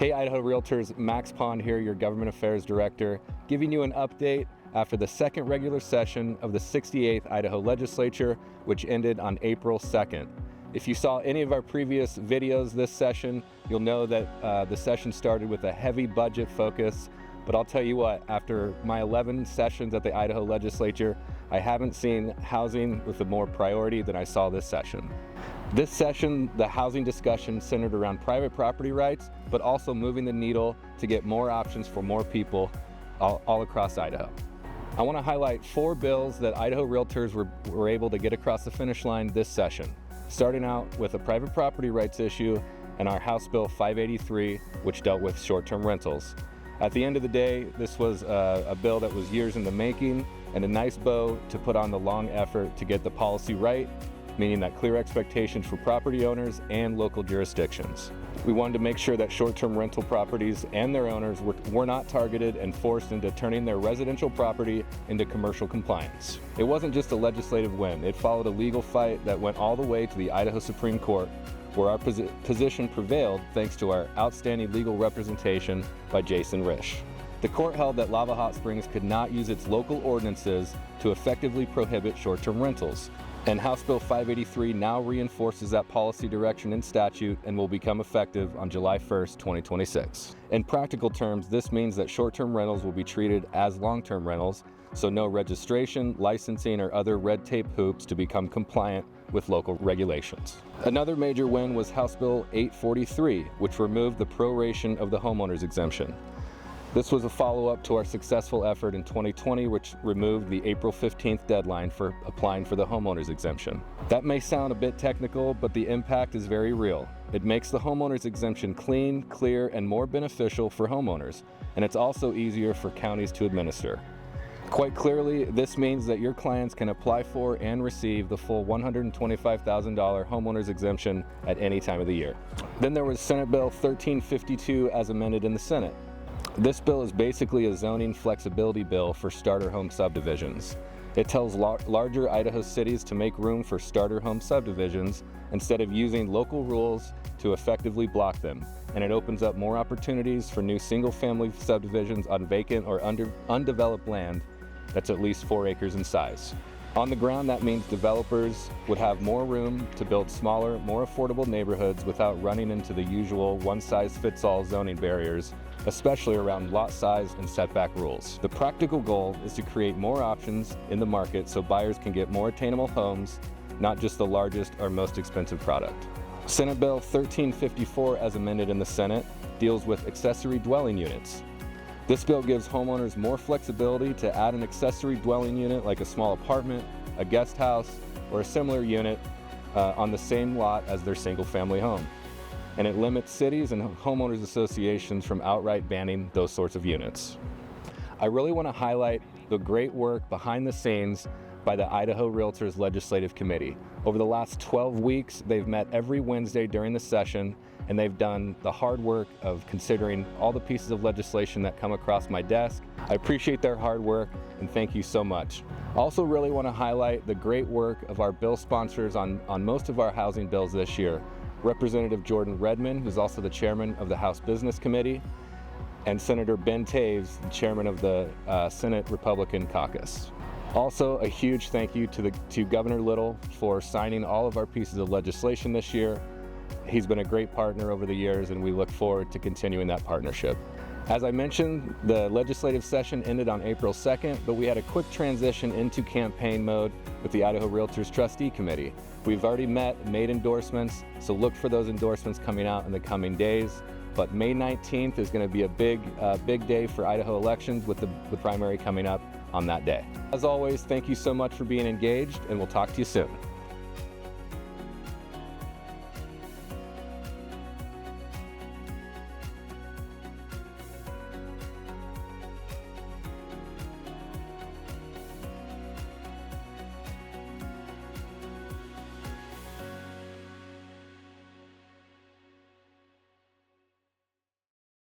Hey Idaho Realtors, Max Pond here, your Government Affairs Director, giving you an update after the second regular session of the 68th Idaho Legislature, which ended on April 2nd. If you saw any of our previous videos this session, you'll know that the session started with a heavy budget focus, but I'll tell you what, after my 11 sessions at the Idaho Legislature, I haven't seen housing with a more priority than I saw this session. This session, the housing discussion centered around private property rights, but also moving the needle to get more options for more people all across Idaho. I want to highlight 4 bills that Idaho Realtors were able to get across the finish line this session, starting out with a private property rights issue and our House Bill 583, which dealt with short-term rentals. At the end of the day, this was a bill that was years in the making and a nice bow to put on the long effort to get the policy right, meaning that clear expectations for property owners and local jurisdictions. We wanted to make sure that short-term rental properties and their owners were not targeted and forced into turning their residential property into commercial compliance. It wasn't just a legislative win, it followed a legal fight that went all the way to the Idaho Supreme Court, where our position prevailed thanks to our outstanding legal representation by Jason Risch. The court held that Lava Hot Springs could not use its local ordinances to effectively prohibit short-term rentals. And House Bill 583 now reinforces that policy direction in statute and will become effective on July 1st, 2026. In practical terms, this means that short-term rentals will be treated as long-term rentals, so no registration, licensing, or other red tape hoops to become compliant with local regulations. Another major win was House Bill 843, which removed the proration of the homeowner's exemption. This was a follow-up to our successful effort in 2020, which removed the April 15th deadline for applying for the homeowner's exemption. That may sound a bit technical, but the impact is very real. It makes the homeowner's exemption clean, clear, and more beneficial for homeowners, and it's also easier for counties to administer. Quite clearly, this means that your clients can apply for and receive the full $125,000 homeowner's exemption at any time of the year. Then there was Senate Bill 1352 as amended in the Senate. This bill is basically a zoning flexibility bill for starter home subdivisions. It tells larger Idaho cities to make room for starter home subdivisions instead of using local rules to effectively block them, and it opens up more opportunities for new single-family subdivisions on vacant or undeveloped land that's at least 4 acres in size. On the ground, that means developers would have more room to build smaller, more affordable neighborhoods without running into the usual one-size-fits-all zoning barriers, especially around lot size and setback rules. The practical goal is to create more options in the market so buyers can get more attainable homes, not just the largest or most expensive product. Senate Bill 1354, as amended in the Senate, deals with accessory dwelling units. This bill gives homeowners more flexibility to add an accessory dwelling unit like a small apartment, a guest house, or a similar unit on the same lot as their single-family home. And it limits cities and homeowners associations from outright banning those sorts of units. I really want to highlight the great work behind the scenes by the Idaho Realtors Legislative Committee. Over the last 12 weeks, they've met every Wednesday during the session, and they've done the hard work of considering all the pieces of legislation that come across my desk. I appreciate their hard work, and thank you so much. I also really want to highlight the great work of our bill sponsors on most of our housing bills this year. Representative Jordan Redmond, who's also the chairman of the House Business Committee, and Senator Ben Taves, the chairman of the Senate Republican Caucus. Also, a huge thank you to Governor Little for signing all of our pieces of legislation this year. He's been a great partner over the years, and we look forward to continuing that partnership. As I mentioned, the legislative session ended on April 2nd, but we had a quick transition into campaign mode with the Idaho Realtors Trustee Committee. We've already met, made endorsements, so look for those endorsements coming out in the coming days. But May 19th is going to be a big day for Idaho elections, with the primary coming up on that day. As always, thank you so much for being engaged, and we'll talk to you soon.